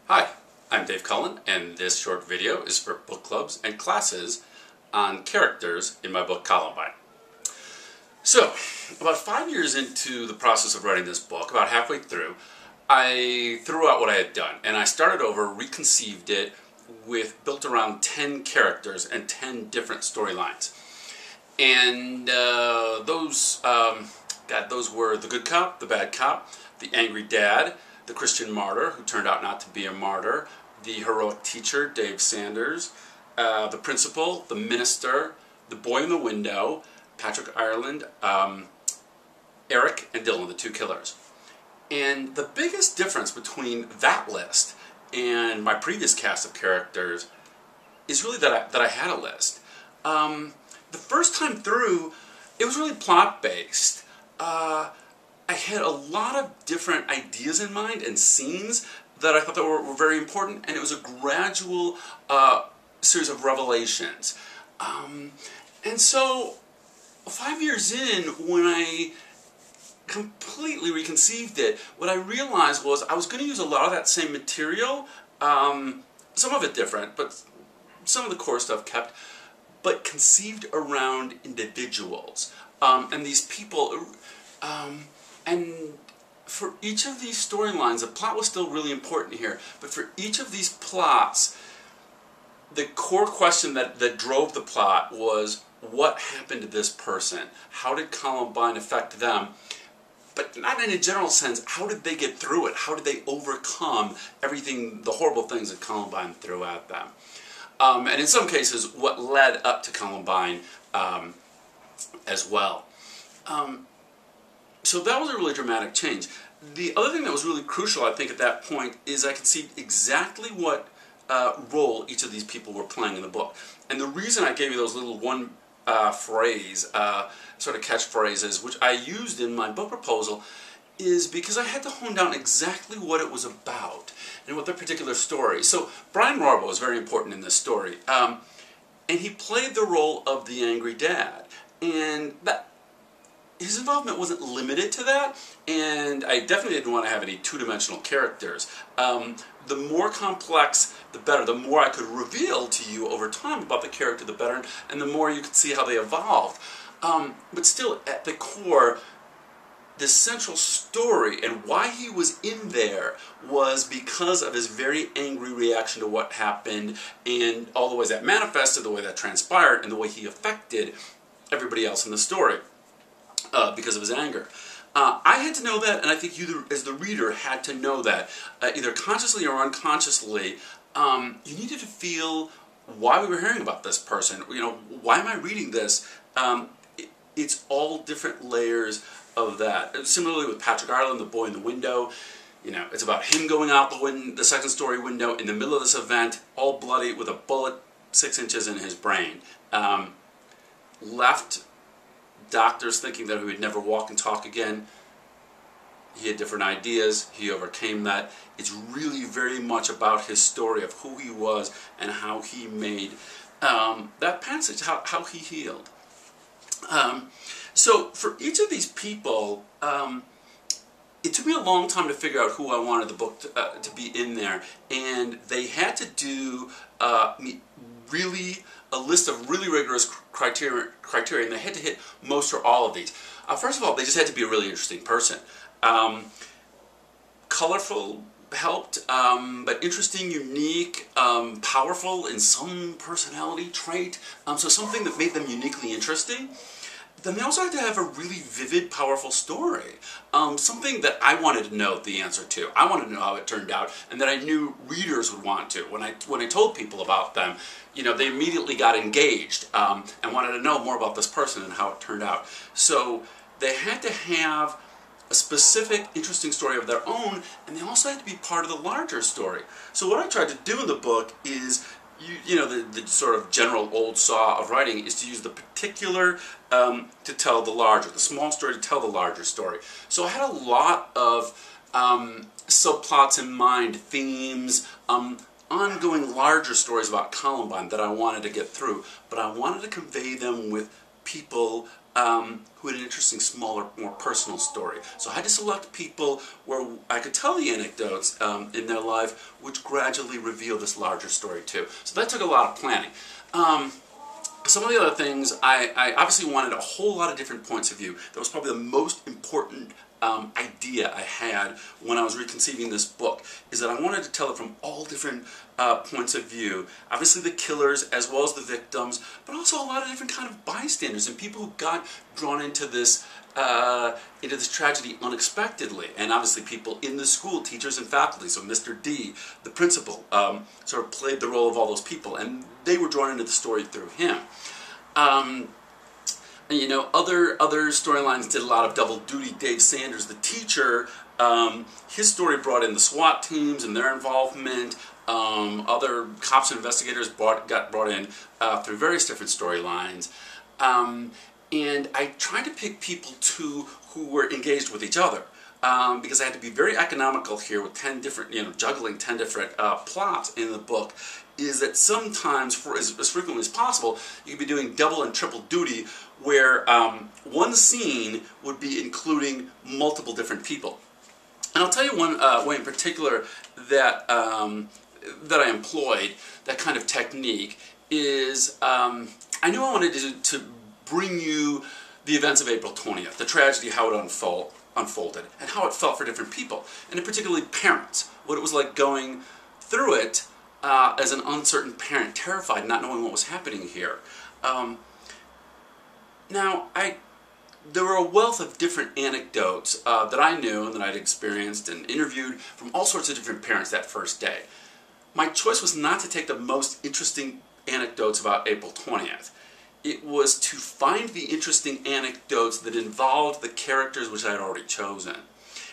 Hi, I'm Dave Cullen, and this short video is for book clubs and classes on characters in my book Columbine. So, about 5 years into the process of writing this book, about halfway through, I threw out what I had done, and I started over, reconceived it, built around 10 characters and 10 different storylines. And those were the good cop, the bad cop, the angry dad, the Christian martyr, who turned out not to be a martyr, the heroic teacher, Dave Sanders, the principal, the minister, the boy in the window, Patrick Ireland, Eric, and Dylan, the two killers. And the biggest difference between that list and my previous cast of characters is really that I had a list. The first time through, it was really plot-based. I had a lot of different ideas in mind and scenes that I thought that were very important, and it was a gradual series of revelations. And so, 5 years in, when I completely reconceived it, what I realized was I was going to use a lot of that same material, some of it different, but some of the core stuff kept, but conceived around individuals. And these people, and for each of these storylines, the plot was still really important here, but for each of these plots, the core question that drove the plot was, what happened to this person? How did Columbine affect them? But not in a general sense, how did they get through it? How did they overcome everything, the horrible things that Columbine threw at them? And in some cases, what led up to Columbine as well. So that was a really dramatic change. The other thing that was really crucial, I think, at that point is I could see exactly what role each of these people were playing in the book. And the reason I gave you those little one-phrase, sort of catchphrases, which I used in my book proposal, is because I had to hone down exactly what it was about and what the particular story. So Brian Rorbo is very important in this story, and he played the role of the angry dad, and his involvement wasn't limited to that, and I definitely didn't want to have any two-dimensional characters. The more complex, the better. The more I could reveal to you over time about the character, the better, and the more you could see how they evolved. But still, at the core, the central story and why he was in there was because of his very angry reaction to what happened and all the ways that manifested, the way that transpired, and the way he affected everybody else in the story because of his anger. I had to know that, and I think you, as the reader, had to know that, either consciously or unconsciously. You needed to feel why we were hearing about this person. You know, why am I reading this? It's all different layers of that. Similarly with Patrick Ireland, the boy in the window, you know, it's about him going out the second story window in the middle of this event, all bloody, with a bullet 6 inches in his brain. Left doctors thinking that he would never walk and talk again. He had different ideas. He overcame that. It's really very much about his story of who he was and how he made that passage, how he healed. So for each of these people, it took me a long time to figure out who I wanted the book to be in there, and they had to do a list of really rigorous criteria, and they had to hit most or all of these. First of all, they just had to be a really interesting person. Colorful helped, but interesting, unique, powerful in some personality trait, so something that made them uniquely interesting. Then they also had to have a really vivid, powerful story, something that I wanted to know the answer to. I wanted to know how it turned out, and that I knew readers would want to. When I told people about them, you know, they immediately got engaged and wanted to know more about this person and how it turned out. So they had to have a specific, interesting story of their own, and they also had to be part of the larger story. So what I tried to do in the book is, you know, the sort of general old saw of writing is to use the particular to tell the larger, the small story to tell the larger story. So I had a lot of subplots in mind, themes, ongoing larger stories about Columbine that I wanted to get through, but I wanted to convey them with people who had an interesting, smaller, more personal story. So I had to select people where I could tell the anecdotes in their life, which gradually reveal this larger story too. So that took a lot of planning. Some of the other things, I obviously wanted a whole lot of different points of view. That was probably the most important idea I had when I was reconceiving this book, is that I wanted to tell it from all different points of view. Obviously the killers as well as the victims, but also a lot of different kind of bystanders and people who got drawn into this tragedy unexpectedly. And obviously people in the school, teachers and faculty, so Mr. D, the principal, sort of played the role of all those people, and they were drawn into the story through him. And, you know, other storylines did a lot of double duty. Dave Sanders, the teacher, his story brought in the SWAT teams and their involvement. Other cops and investigators got brought in through various different storylines. And I tried to pick people too who were engaged with each other. Because I had to be very economical here with 10 different, juggling 10 different plots in the book, is that sometimes, for as frequently as possible, you could be doing double and triple duty, where one scene would be including multiple different people. And I'll tell you one way in particular that that I employed, that kind of technique, is I knew I wanted to bring you the events of April 20th, the tragedy, how it unfolded, and how it felt for different people, and particularly parents, what it was like going through it as an uncertain parent, terrified, not knowing what was happening here. Now, there were a wealth of different anecdotes that I knew and that I'd experienced and interviewed from all sorts of different parents that first day. My choice was not to take the most interesting anecdotes about April 20th. It was to find the interesting anecdotes that involved the characters which I had already chosen.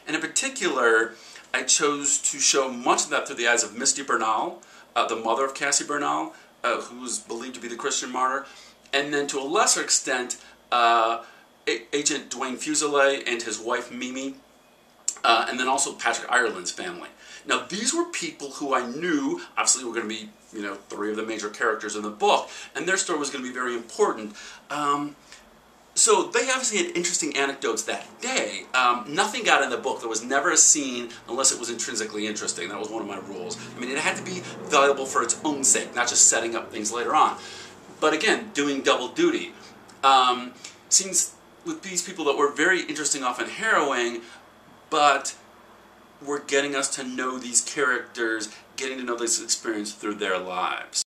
And in particular, I chose to show much of that through the eyes of Misty Bernal, the mother of Cassie Bernal, who was believed to be the Christian martyr, and then to a lesser extent, Agent Dwayne Fuselier and his wife Mimi, and then also Patrick Ireland's family. Now, these were people who I knew, obviously, were going to be, 3 of the major characters in the book, and their story was going to be very important. So they obviously had interesting anecdotes that day. Nothing got in the book that was never a scene unless it was intrinsically interesting. That was one of my rules. I mean, it had to be valuable for its own sake, not just setting up things later on. But again, doing double duty. Scenes with these people that were very interesting, often harrowing, but were getting us to know these characters, getting to know this experience through their lives.